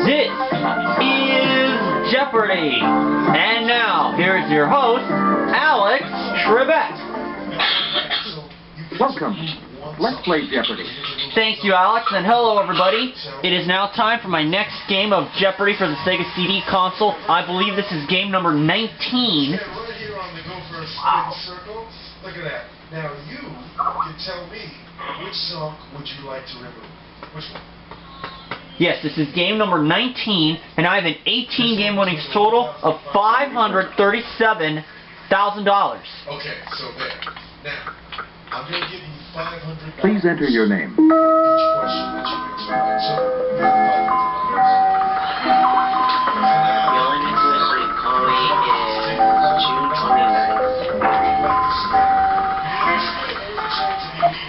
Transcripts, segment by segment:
This is Jeopardy! And now, here's your host, Alex Trebek. Welcome. Let's play Jeopardy. Thank you, Alex, and hello, everybody. It is now time for my next game of Jeopardy for the Sega CD console. I believe this is game number 19. Wow. Look at that. Now you can tell me which song would you like to remove. Which one? Yes, this is game number 19, and I have an 18-game winnings total of $537,000. Okay, so there. Now, I'm going to give you $500. Please enter your name. Each question that you answer. So, you have $500. The only person calling is June 29th.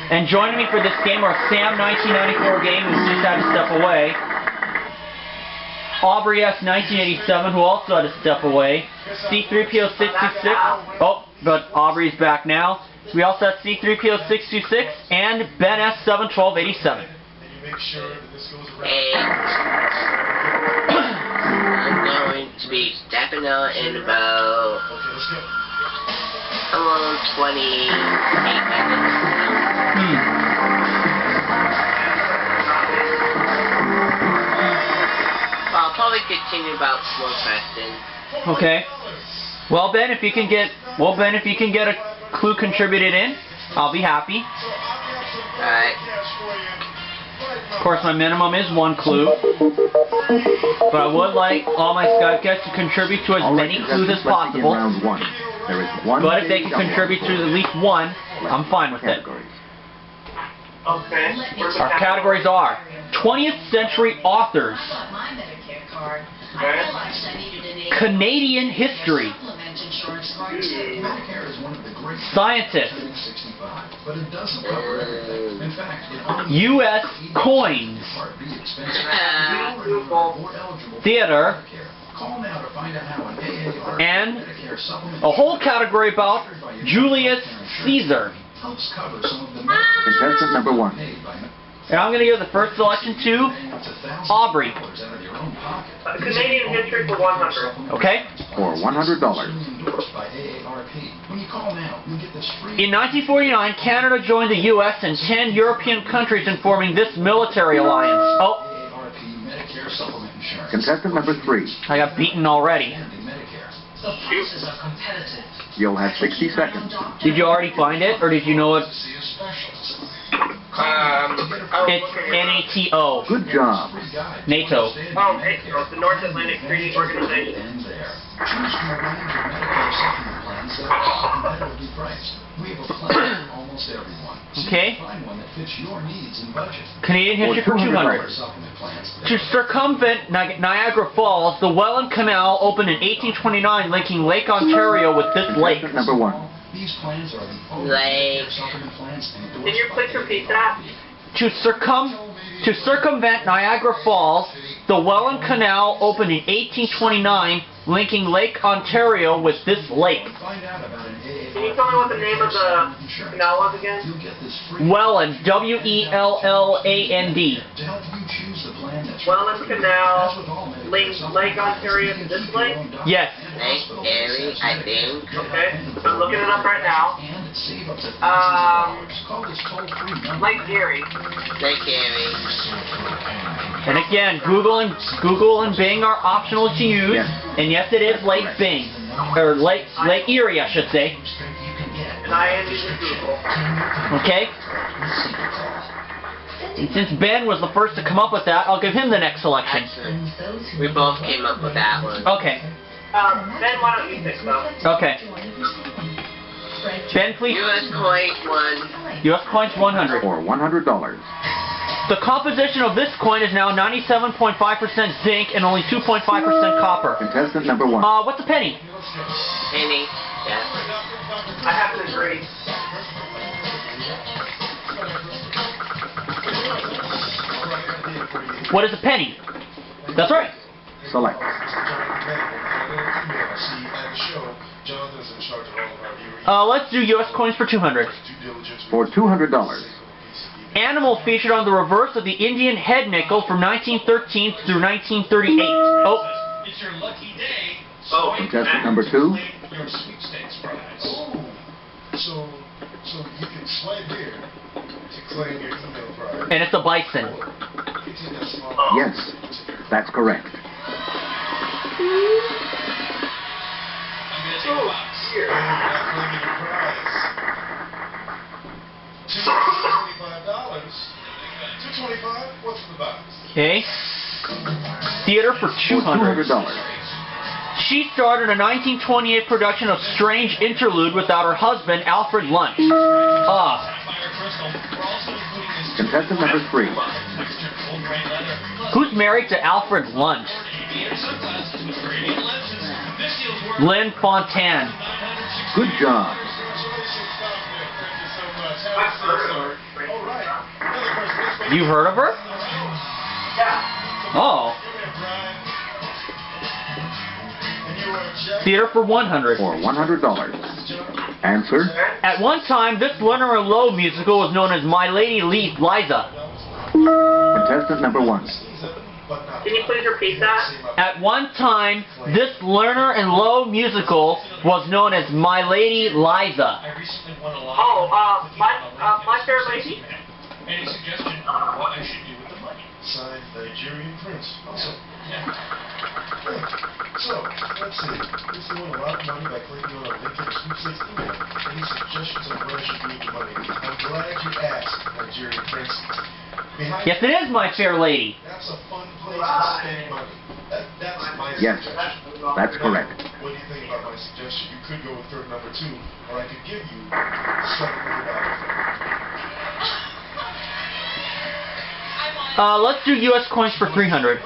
And joining me for this game are Sam 1994 game, who just had to step away. Aubrey S 1987, who also had to step away. C3PO 626. Oh, but Aubrey's back now. We also have C3PO 626 and Ben S 71287. Hey, I'm going to be stepping out in about 28 minutes. I'll probably continue about 4 questions. Okay. Well, Ben, if you can get a clue contributed in, I'll be happy. Alright. Of course, my minimum is 1 clue, but I would like all my Skype guests to contribute to as many clues as possible. Round one. There is one But if they can contribute to at least 1, I'm fine with it. Okay. Our categories are 20th century authors, Canadian history, scientists, U.S. coins, theater, and a whole category about Julius Caesar. Contestant number 1. And I'm going to give the first selection to Aubrey. Canadian history for 100. Okay? For $100. In 1949, Canada joined the U.S. and 10 European countries in forming this military alliance. Oh. Contestant number 3. I got beaten already. You'll have 60 seconds. Did you already find it, or did you know it? It's NATO. Good job. NATO. Oh, NATO, the North Atlantic Treaty Organization. Okay. Canadian history for 200. To circumvent Niagara Falls, the Welland Canal opened in 1829, linking Lake Ontario with this lake. Contestant number 1. Lake. Can you please repeat that? To circumvent Niagara Falls, the Welland Canal opened in 1829, linking Lake Ontario with this lake. Can you tell me what the name of the canal was again? Welland, W-E-L-L-A-N-D. Welland Canal links Lake Ontario to this lake? Yes. Lake Erie, I think. Okay, I'm looking it up right now. Lake Erie. Lake Erie. And again, Google and Bing are optional to use. Yes. And yes, it is Lake Bing. Or Lake Erie, I should say. And I am using Google. Okay? And since Ben was the first to come up with that, I'll give him the next selection. Excellent. We both came up with that one. Okay. Ben, why don't you pick though? Okay. Ben, please. U.S. coin 1. U.S. coins 100. For $100. The composition of this coin is now 97.5% zinc and only 2.5% copper. Contestant number 1. What's a penny? Penny. Yeah. I have to agree. What is a penny? That's right. Select. Let's do U.S. coins for 200. For $200. animal featured on the reverse of the Indian head nickel from 1913 through 1938? Oh. It's your lucky day. Oh, Contestant number 2. Your sweepstakes prize. So you can swipe here to claim your email prize. And it's a bison. You take that small Yes, that's correct. I'm gonna take a box. and you're not claiming your prize. $225. $225? What's in the box? Okay. Theater for For $200. $200. She starred in a 1928 production of Strange Interlude without her husband, Alfred Lunt. Sapphire crystal. We're also including this Contestant number 3. mixture full grain leather. Who's married to Alfred Lunt? Aviator sunglasses with gradient lenses. This deal's worth Lynn Fontanne. Good job. Congratulations, Dominic. Thank you so much. Have I've a heard seat, of sir. her. All right. Another person. Let's wait. You've heard of her? Yeah. Oh. Give me a Brian. And you are Jeff. Theater for $100. For $100. Answer. At one time, this Lerner and Lowe musical was known as My Lady Liza. Contestant number 1. But not Can you please repeat that? At one time, this Lerner and Lowe musical was known as My Lady Liza. I recently won a lot. Oh, my fair lady? Any suggestion on what I should do with the money? Signed Nigerian Prince. Awesome. Yeah. Good. So, let's see. This is won a lot of money by clicking on a link in the sweepstakes email. Any suggestions on what I should do with the money? I'm glad you asked, Nigerian Prince. Behind Yes, it is My Fair Lady. That's a fun place to spend money. That's my Yes, suggestion. that's correct. What do you think about my suggestion? You could go with third number 2, or I could give you $700. Let's do U.S. coins for $300.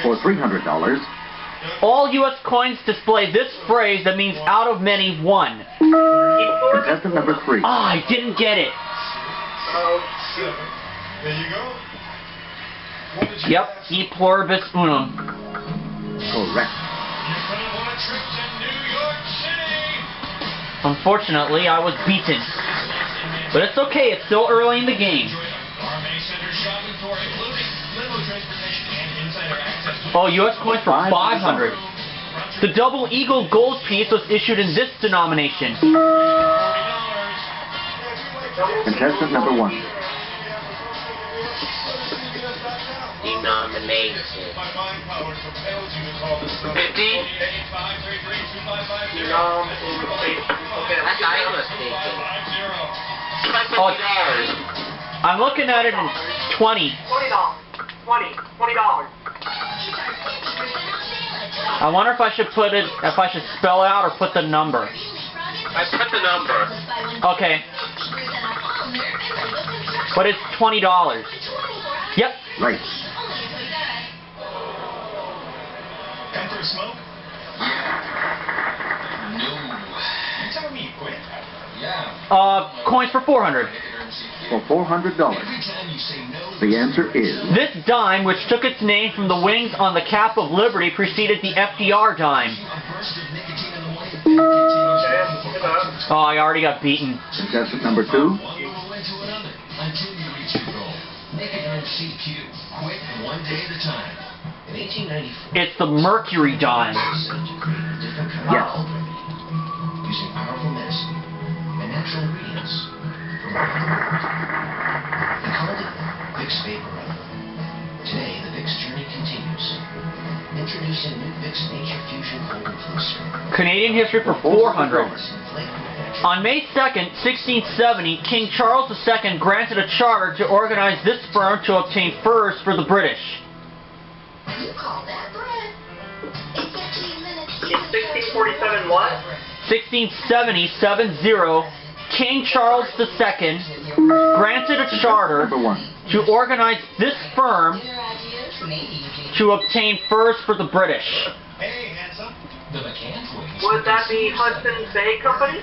For $300. All U.S. coins display this phrase that means out of many, one. Contestant number 3. Ah, I didn't get it. Oh, 7. There you go. What did you Yep, ask? e pluribus unum. Correct. You could have won a trip to New York City. Unfortunately, I was beaten. But it's okay, it's still early in the game. Enjoy the gourmet center shopping tour, including limo transportation and insider access. Oh, U.S. coins for $500. The double eagle gold piece was issued in this denomination. $40. Contestant number 1. Denomination. My mind power compels you to call this number. 50? $8533-2550. Okay, That's how I was thinking. Oh, $50. I'm looking at it in 20. $20. $20. I wonder if I should put it, if I should spell it out or put the number. I put the number. Okay. But it's $20. Yep. Right. Time for a smoke? No. You tell me you quit. Yeah. Coins for $400. For $400. Every time you say no, The answer is This dime, which took its name from the wings on the cap of Liberty, preceded the FDR dime. a burst of nicotine in the morning continues Oh, I already got beaten. contestant number 2. one goal into another until you reach your goal. Make it an CQ. Quit one day at a time. In 1894, It's the Mercury dime. decided to create a different kind Yes. of remedy using powerful medicine and natural ingredients from around the world. They called it Vicks Vapor Rub. Today, the Vicks journey continues. Introducing new Vicks Nature Fusion Cold and Flu Syrup. Canadian history for $400. Flavor natural. On May 2nd, 1670, King Charles II granted a charter to organize this firm to obtain furs for the British. You call that bread? In 15 minutes. In 1647 what? 1670, King Charles II granted a charter Number 1. to organize this firm Dinner ideas? Maybe you can. to obtain furs for the British. Hey, handsome. The McCann's wings. Would that be Hudson's Bay Company?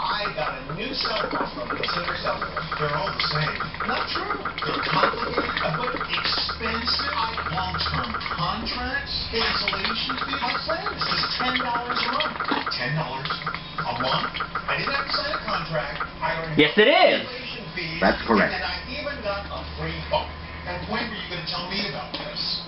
I got a new cell phone from Consider Cellular. They're all the same. Not true. They're complicated, but expensive. Long-term contracts, installation fees. My plan is $10 a month. $10 a month? I didn't have to sign a contract. I already Yes, it is. Installation fees. That's correct. And I even got a free phone. And when were you going to tell me about this?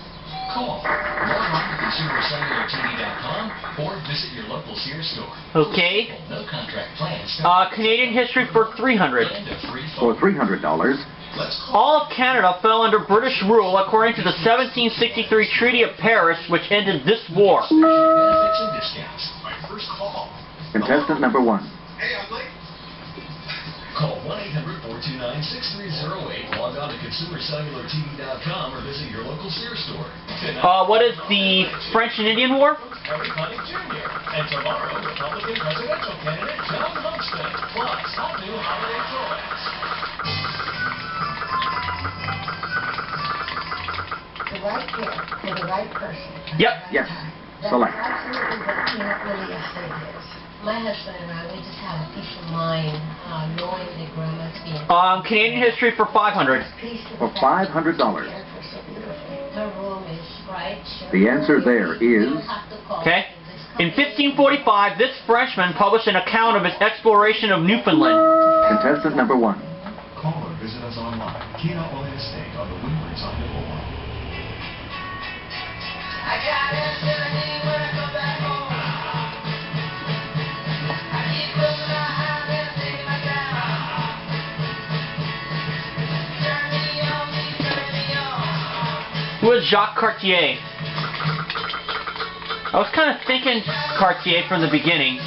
Call, log on to consumercellulartv.com, or visit your local Sears store. Okay. No contract plans. Canadian history for 300. And a free For phone. $300, Let's call. All of Canada fell under British rule according to the 1763 Treaty of Paris, which ended this war. Benefits and discounts. My first call. contestant number 1. Hey, ugly. Call 1-800-429-6308, log on to consumercellulartv.com, or visit your local Sears store. Tonight, What is the French and Indian War? Harry Connick Jr. And tomorrow, Republican presidential candidate John Homestead, plus hot new holiday toys. The right gift for the right person. Yep. Yes. That's Select. absolutely what peanut really estate is. My husband and I, we just have a peace of mind knowing that Grandma's being Canadian history for 500. peace of For the fact that $500. she cared for so beautifully. Her room is bright. The answer there is- Okay. In 1545, this Frenchman published an account of his exploration of Newfoundland. Contestant number 1. Call or visit us online. Kena Ole Estate on the Windward side of Omaha. I got it, when I come back home. I keep looking behind and taking my time. Turn me on, turn me on. Who is Jacques Cartier? I was kind of thinking Cartier from the beginning.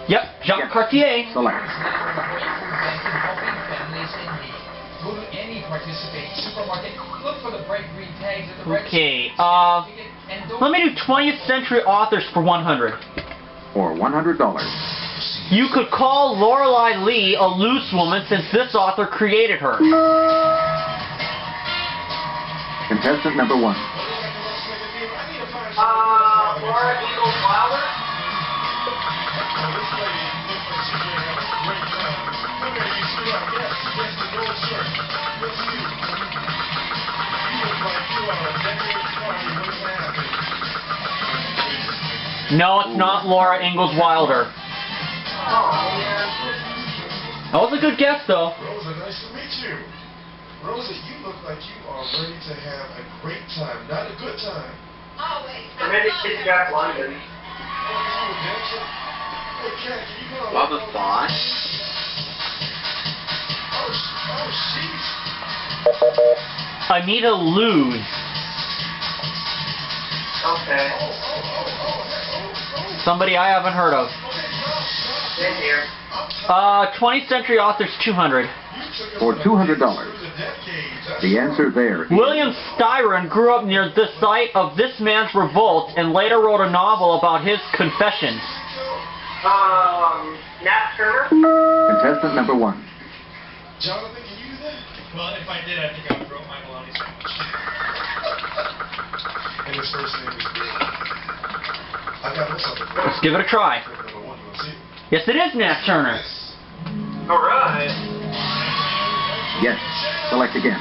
Yep, Jacques Yes. Cartier. Select. Helping families in need. Go to any participating supermarket. Look for the bright green tags at the Okay, register. And don't let me do 20th century authors for 100. For $100. You could call Lorelei Lee a loose woman since this author created her. Contestant number 1. Laura Eagles Wilder? No, it's not Laura Ingalls Wilder. That was a good guess, though. Rosa, nice to meet you. Rosa, you look like you are ready to have a great time, not a good time. Always. Maybe it's Jack London. Oh, you a dancer? Hey, Kat, can you go Love a thought. Oh, Anita Luz. Okay. Somebody I haven't heard of. In here. 20th century authors 200. For $200. The answer there is... William Styron grew up near the site of this man's revolt and later wrote a novel about his confessions. Nat Turner? Contestant number 1. Jonathan, can you do that? Well, if I did, I think I would throw my bologna sandwich. And his first name is Bill. I got something. Let's give it a try. Number 1, you want to see? Yes, it is Nat Turner. Alright. Yes. Select again.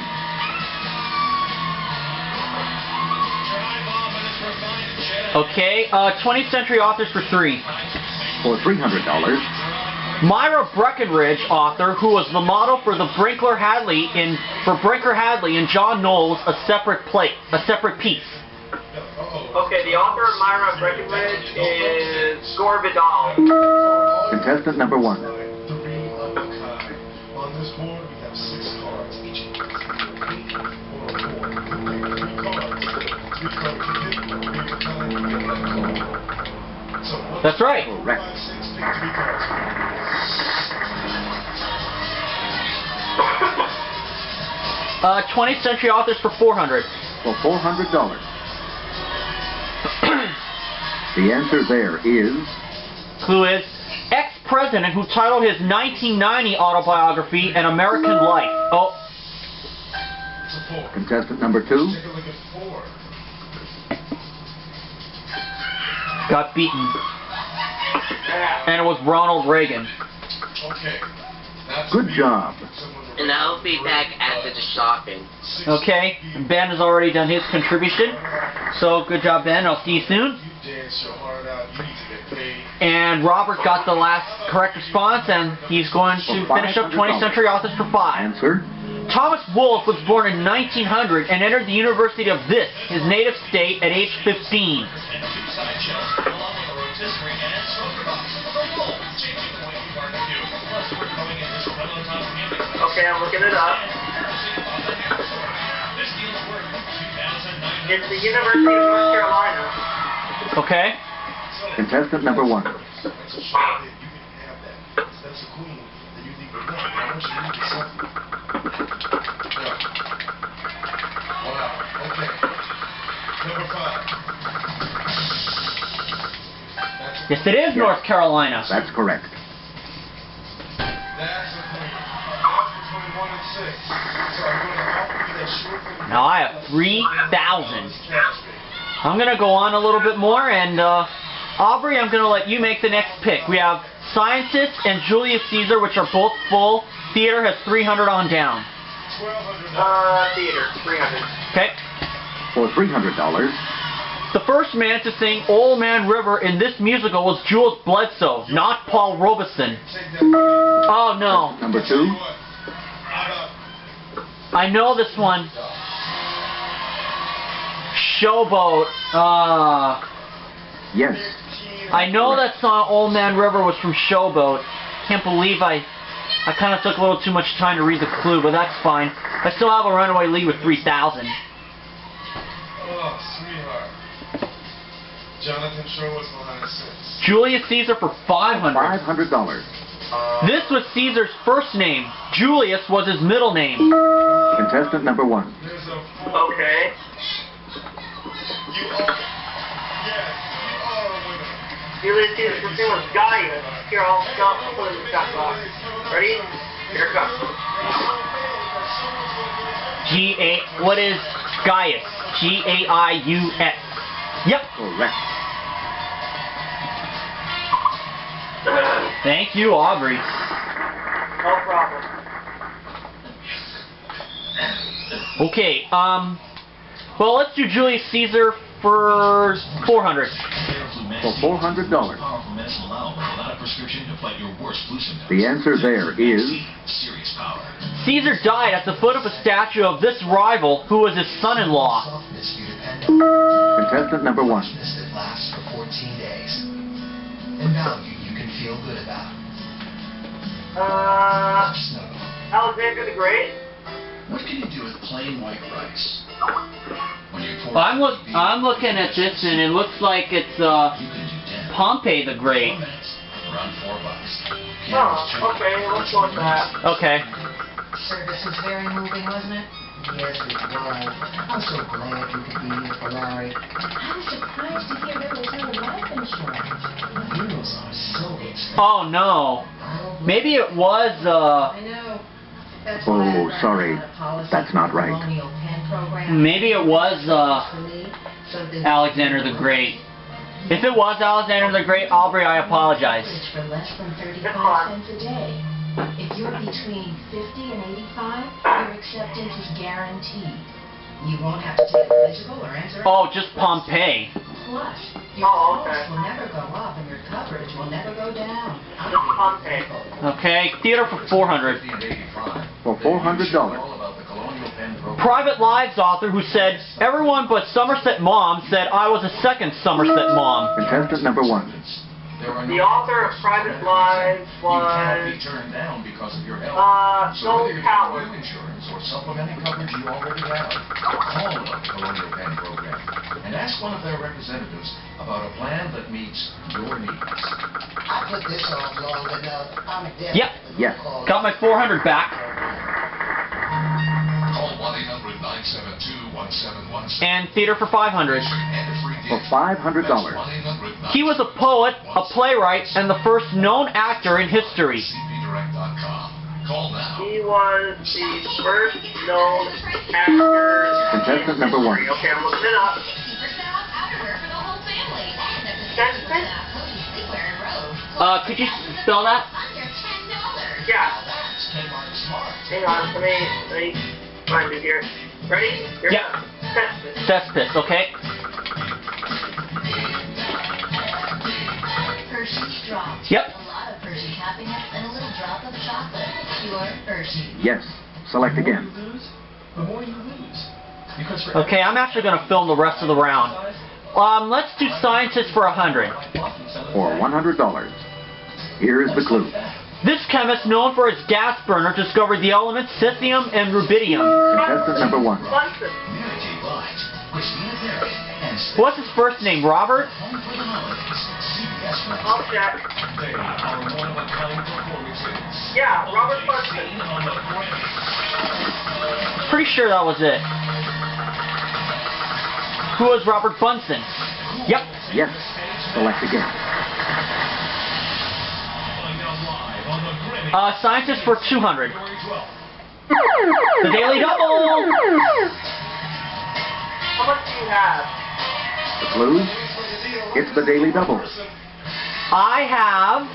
Okay, 20th century authors for 3. For $300. Myra Breckenridge, author, who was the model for the Brinker Hadley in John Knowles, a separate piece. Okay, the author of Myra Breckenridge is Gore Vidal. Contestant number 1. 3 of a kind. On this board, we have 6 cards. Each of them is either 8 or 4. You pick 3 cards. 3 cards you pick, 3 of a kind, you get that card. So one, That's right. 4, Correct. 5, 6, pick 3 cards. 20th century authors for 400. For $400. The answer there is... Clue is ex-president who titled his 1990 autobiography An American Life. Oh, It's a 4. Contestant number 2. Take a look at 4. got beaten. And it was Ronald Reagan. Okay. That's Good job. Someone And I'll be back after the shopping. Okay, Ben has already done his contribution. So good job, Ben. I'll see you soon. And Robert got the last correct response, and he's going to finish up 20th Century Authors for 5. Answer. Thomas Wolfe was born in 1900 and entered the University of this, his native state, at age 15. Okay, I'm looking it up. It's the University of North Carolina. Okay. Contestant number 1. Yes, it is North Carolina. That's correct. Now I have 3,000. I'm going to go on a little bit more, and Aubrey, I'm going to let you make the next pick. We have Scientist and Julius Caesar, which are both full. Theater has 300 on down. Theater, 300. Okay. For $300, The first man to sing Old Man River in this musical was Jules Bledsoe, not Paul Robeson. Oh no. number 2. I know this one. Showboat. Yes. I know that song Old Man River was from Showboat. Can't believe I kind of took a little too much time to read the clue, but that's fine. I still have a runaway lead with 3,000. Oh, sweetheart. Jonathan sure was behind the scenes. Julius Caesar for $500. $500. This was Caesar's first name. Julius was his middle name. Contestant number 1. There's a Okay. You are. Yes, you are a winner. Julius Caesar's first name was Gaius. Here, I'll put it in the chat box. Ready? Here it comes. What is Gaius? Gaius. Yep. Correct. Thank you, Aubrey. No problem. Okay, well, let's do Julius Caesar for 400. For $400. The answer there is Caesar died at the foot of a statue of this rival, who was his son-in-law. contestant number 1. That lasts for 14 days. And value you can feel good about. Alexander the Great? What can you do with plain white rice? When you pour I'm looking at this, and it looks like it's you can do dinner. Pompey the Great. 4 minutes, around $4. Oh, okay, let's go with that. Okay. Sir, this was very moving, wasn't it? Yes, it was. I'm so glad you could be here for Larry. I was surprised to hear there was no life insurance. Funerals are so expensive. Oh no. Maybe it was I know. That's why Oh, I sorry. ran a policy That's not for the right. Colonial Penn program. maybe it was So this- Alexander the Great. If it was Alexander the Great, Aubrey, I apologize. For less than 35 cents a day. If you're between 50 and 85, your acceptance is guaranteed. You won't have to take a physical or answer. Oh, just Pompeii. Plus, your costs will never go up and your coverage will never go down. Just Pompeii. Okay, theater for 400. For $400. Private Lives author who said, everyone but Somerset Maugham said I was a second Somerset Maugham. Contestant number 1. The author of Private Lives was Noel Coward. Insurance or supplementing coverage you already have. Call the Colonial Penn program and ask one of their representatives about a plan that meets your needs. I put this off long enough. I'm dead. Yep, Yes. got my 400 back. Call 1-800-972-1717. And theater for 500. For $500. He was a poet, a playwright, and the first known actor in history. He was the first known actor. Contestant number 1. Okay, I'm looking it up. Could you spell that? Yeah. Hang on, let me find it here. Ready? Here. Yeah. Cesspit. Cesspit, okay. Hershey's drops. Yep. A lot of Hershey happiness and a little drop of chocolate. Pure Hershey. Yes. Select again. The more you lose. Because for Okay, I'm actually going to film the rest of the round. Let's do scientists for 100. For $100. Here is the clue. This chemist, known for his gas burner, discovered the elements cesium and rubidium. Contestant number 1. Bunsen. Mary Kay Blige, Christina Perry, and What's his first name? Robert? Home for the Holidays. CBS Rex. I'll check. they are one-of-a-kind performances. Yeah, Robert Bunsen. On the Grammy. Pretty sure that was it. Who was Robert Bunsen? Yep. Yes. Select again. Find out live on the Grammy. Scientist for 200. February 12th. The Daily Double! How much do you have? The clues? It's the Daily Double. I have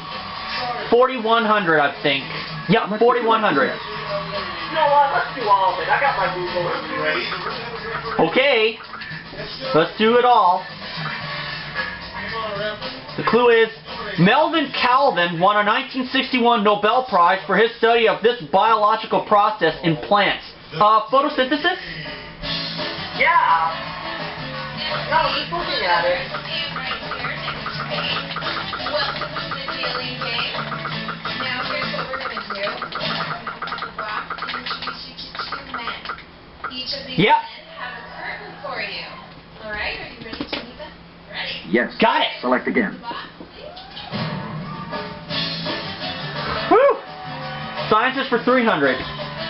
4,100, I think. Yep, 4,100. You know what? Let's do all of it. I got my Google ready. Okay. Let's do it all. The clue is, Melvin Calvin won a 1961 Nobel Prize for his study of this biological process in plants. Photosynthesis? Yeah. No, just looking at it. Welcome to the Daily Game. Now here's what we're going to do. The box will introduce you to two men. Each of these Yep. men have a curtain for you. Alright, are you ready to meet them? Ready? Yes. Got it. Select again. The box, please. Woo! Scientist for 300.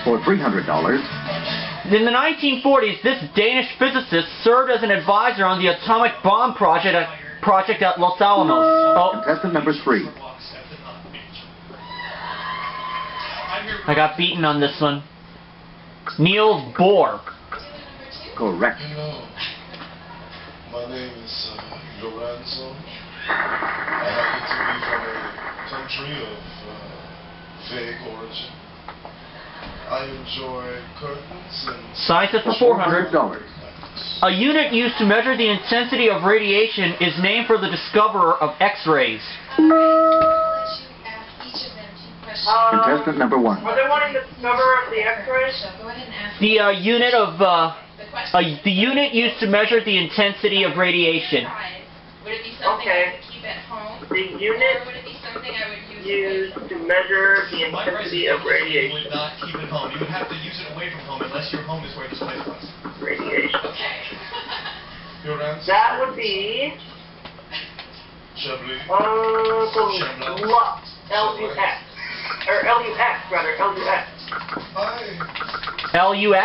For $300. In the 1940s, this Danish physicist served as an advisor on the atomic bomb project at Los Alamos. Oh, Contestant number 3. I got beaten on this one. Niels Bohr. Correct. Hello. My name is Lorenzo. I happen to be from a country of vague origin. I enjoy curtains and Scientist for 400. $400. A unit used to measure the intensity of radiation is named for the discoverer of X-rays. Alright, I'll let you ask each of them two questions. Contestant number 1. Are they wanting the discoverer of the X-rays? So go ahead and ask The unit of the question. the unit used to measure the intensity of radiation. Would it be something Okay. I would keep at home? The unit Or would it be something I would use used to measure the My intensity of You radiation. would not keep it home. You would have to use it away from home unless your home is where this place was. Radiation. Okay. your answer. That would be Chablis. the lux, L-U-X. Or L-U-X, rather, L-U-X. I LUX? use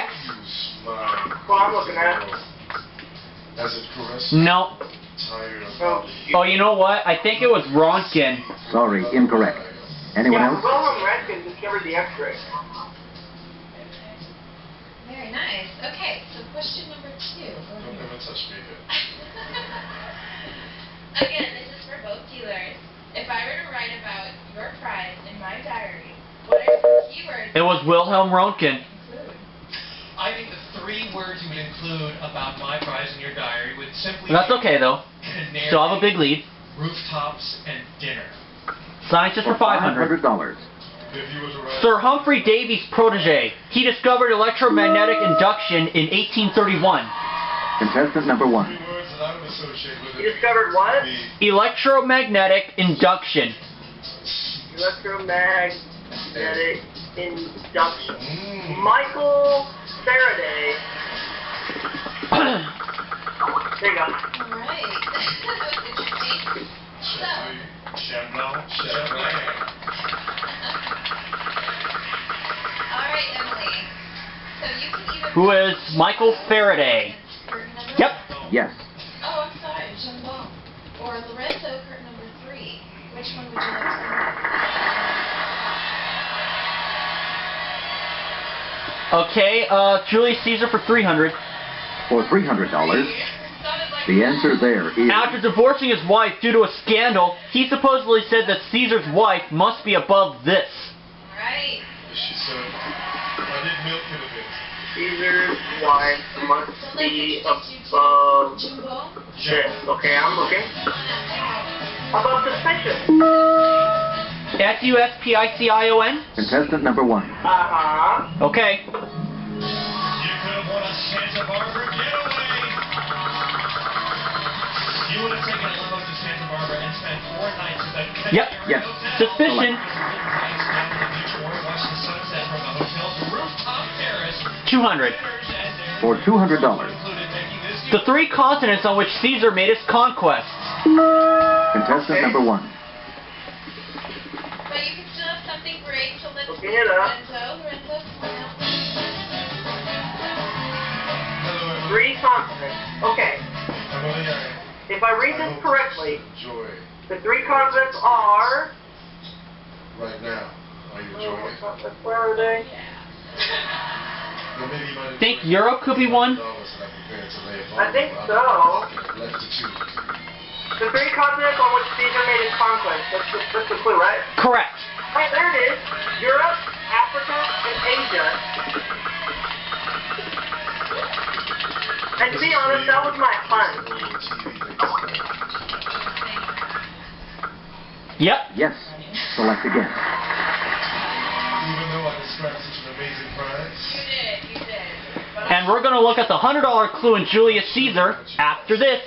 my That's what I'm looking at. as it caresses No. tired of Oh, Oh, you know what? I think it was Röntgen. Sorry, incorrect. Anyone yeah, else? Wilhelm Röntgen discovered the X-ray. Very nice. Okay, so question number 2. Don't ever touch me here. Again, this is for both dealers. If I were to write about your prize in my diary, what are some keywords It was Wilhelm Röntgen. include? I think the 3 words you would include about my prize in your diary would simply That's be okay though. canary, Still have a big lead. rooftops, and dinner. Scientist for 500. $500. If you were to write Sir Humphrey Davy's protege. He discovered electromagnetic induction in 1831. Contestant number 1. 3 words that I would associate with You it, discovered what? be Electromagnetic induction. Electromagnetic induction. Michael Faraday. There you go. Alright. That was interesting. So, Chablis. alright, Emily. So you can either Who is Michael Faraday? curtain number Yep. Yes. Oh, I'm sorry, Jambon. Or Lorenzo, curtain number 3. Which one would you like to Okay, Julius Caesar for 300. For $300. Sounded like The answer there is After divorcing his wife due to a scandal, he supposedly said that Caesar's wife must be above this. Alright. She said, Caesar's wife must be above this. Okay, I'm looking. Above suspicion. S-U-S-P-I-C-I-O-N? Contestant number 1. Uh-huh. Okay. You could have won a Santa Barbara getaway. You would have taken a limo to Santa Barbara and spent 4 nights at the Yep. Yes. Suspicion. Nights down in the beach or watch the sunset from the hotel's rooftop terrace. 200. For $200. The 3 continents on which Caesar made his conquests. Contestant number 1. But you can still have something great to live Looking it up. Lorenzo, come on out. 3 continents. Okay. If I read this correctly, the 3 continents are... Right now, are you enjoying it? Where are they? Think Europe could be one? I think so. The 3 continents on which Caesar made his conquest. That's the clue, right? Correct. Hey, there it is. Europe, Africa, and Asia. And to be honest, that was my hunch. Yep. Yes. Select again. Even though I described such an amazing prize. You did. And we're going to look at the $100 clue in Julius Caesar after this.